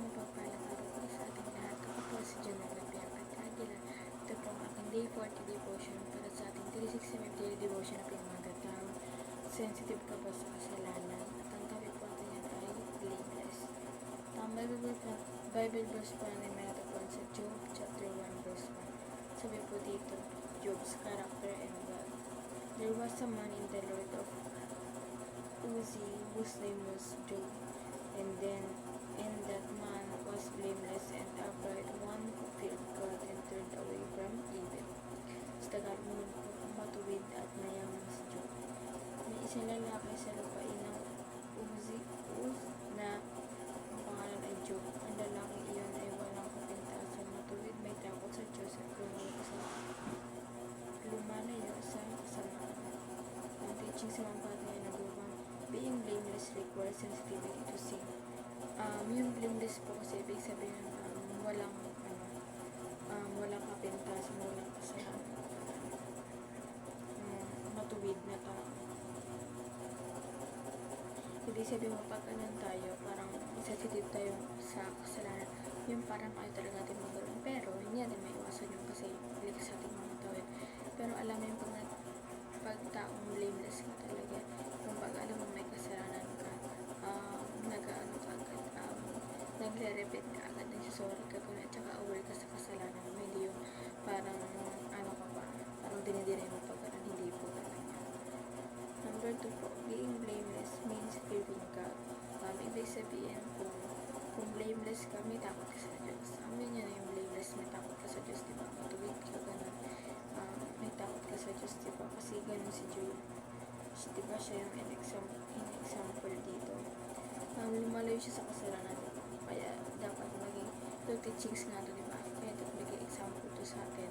mapagpalang araw po sa ating lahat. Ako po si Janela Biacat Aguila. Ito po ang ating Day 40 devotion para sa ating 365 daily devotion na pinamagatang sensitive ka ba sa kasalanan? At ang topic po natin yan ay blameless. Ang Bible verse po natin may natagpuan sa Job chapter 1 verse 1. Sabi po dito, Job's character and God. There was a man in the Lord of Uzi whose name was Job. And that man was blameless and upright, one who feared God and turned away from evil. Sa Tagalog po, matuwid at mayaman si Job. May isang lalaki sa lupain ng Uz na ang pangalan ay Job. Ang lalaki iyon ay walang kapintasan, matuwid, may takot sa Diyos at lumalayo sa kasamaan. Ang teaching sa mga bata ay nagubang being blameless requires sensitivity to sin. Yung blameless po kasi ibig sabihin walang kapintasan, walang kasalanan, matuwid na tao. Ibig sabihin pag tayo, parang sensitive tayo sa kasalanan, yung parang ayaw talaga natin magkaroon, pero hindi natin may iwasan yun kasi likas sa ating mga tao yun. Pero alam mo yung pag taong blameless ka talaga, kung pag alam mo may kasalanan ka, nagre-repeat ka agad, nagsasorry ka kung at saka aware ka sa kasalanan mo, hindi yung parang parang dinidinay mo pag hindi po talaga. Number 2 po, being blameless means fearing God. Ibig sabihin kung blameless ka, may takot ka sa Diyos. Yun yan yung blameless, may takot ka sa Diyos, diba? Matuwid ka, ganun. May takot ka sa Diyos, diba? Kasi ganun si Job. Diba siya yung in-example dito. Lumalayo siya sa kasalanan, diba? Kaya dapat maging teachings nga to, diba? Kaya dapat maging example to sa atin,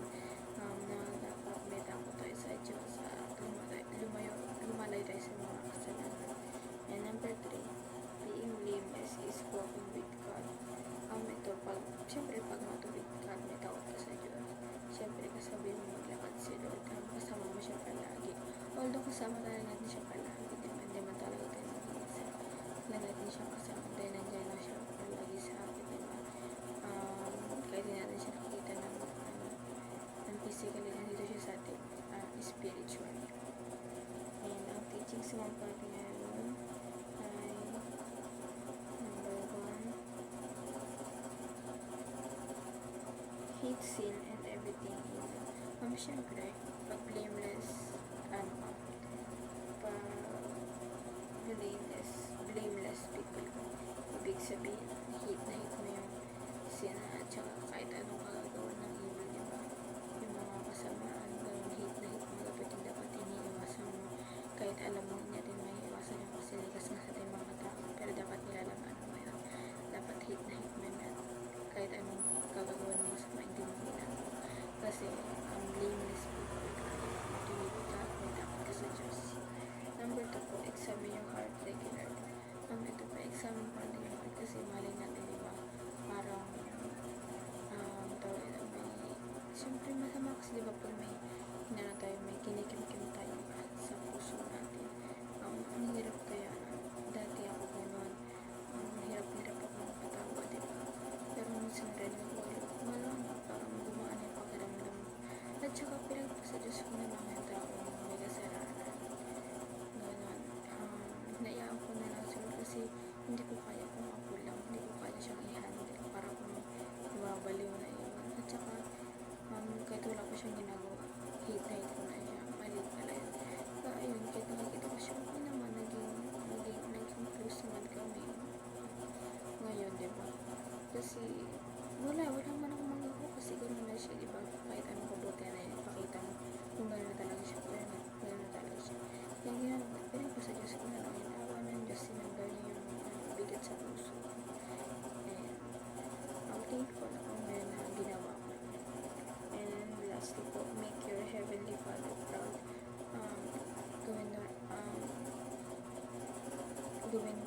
na dapat may takot tayo sa Diyos at lumalayo tayo sa mga kasalanan. And number 3, being blameless is walking with God. Ito, siyempre pag matuwid ka, may takot ka sa Diyos, siyempre kasabi mo maglakad si Lord, kasama mo siya palagi. Although kasama talaga natin siya palagi, hindi man talaga tayo mag-iisa. Lang natin siya kasama, dahil nandiyan na siya palagi sa atin, diba? Kahit hindi natin siya nakikita ng physically, nandito siya sa atin, spiritually. And ang teaching sa mga pati ngayon ay number 1, hate sin and everything evil. Siyempre, pag blameless blameless people ka, ibig sabihin hate mo yung sin at saka kahit anong kagagawa ng evil, diba? Yung mga kasamaan, ganun, hate mo, dapat yung dapat iniiwasan mo, kahit alam mo hindi natin may iwasan yung kasi likas nga sa ating mga tao, pero dapat nilalaman mo yun. Dapat hate mo yun, kahit anong kagagawa ng masama, hindi mo ginagawa, kasi ang blameless people ka, matuwid ka, may takot ka sa Diyos. Number 2 po, examine your heart regularly. Ito po, examine pa rin yung heart kasi mali natin, diba? Parang siyempre masama kasi, diba, pag may may kinikim-kim tayo sa puso natin. Ang hirap kaya, dati ako gano'n, hirap ako makatawa, diba? Pero minsan rin, wala na, parang gumaan yung pakiramdam. At saka pinagpasa Diyos ko na lang yung tao may kasalanan. Gano'n. Hinayaan ko na lang sila kasi hindi ko kaya kung ako lang, hindi ko kaya siyang i-handle, parang kung mabaliw na yun. At saka kahit wala ko siyang ginagawa, hate ko na siya, mali pala yun. Kaya ayun, kahit nakikita ko siya, okay naman, naging close naman kami ngayon, diba? Kasi wala man akong magagawa kasi gano'n na siya, diba? Kahit anong kabuti na yun, ipakita mo kung gano'n na talaga siya, gano'n na talaga siya. Kaya ginagawa, pero pa sa Diyos ko na lang, inawa ng Diyos, sinanggal niya yung bigat sa puso. And ang thankful ako ngayon na ginawa ko. And lastly po, make your heavenly Father proud. Gawin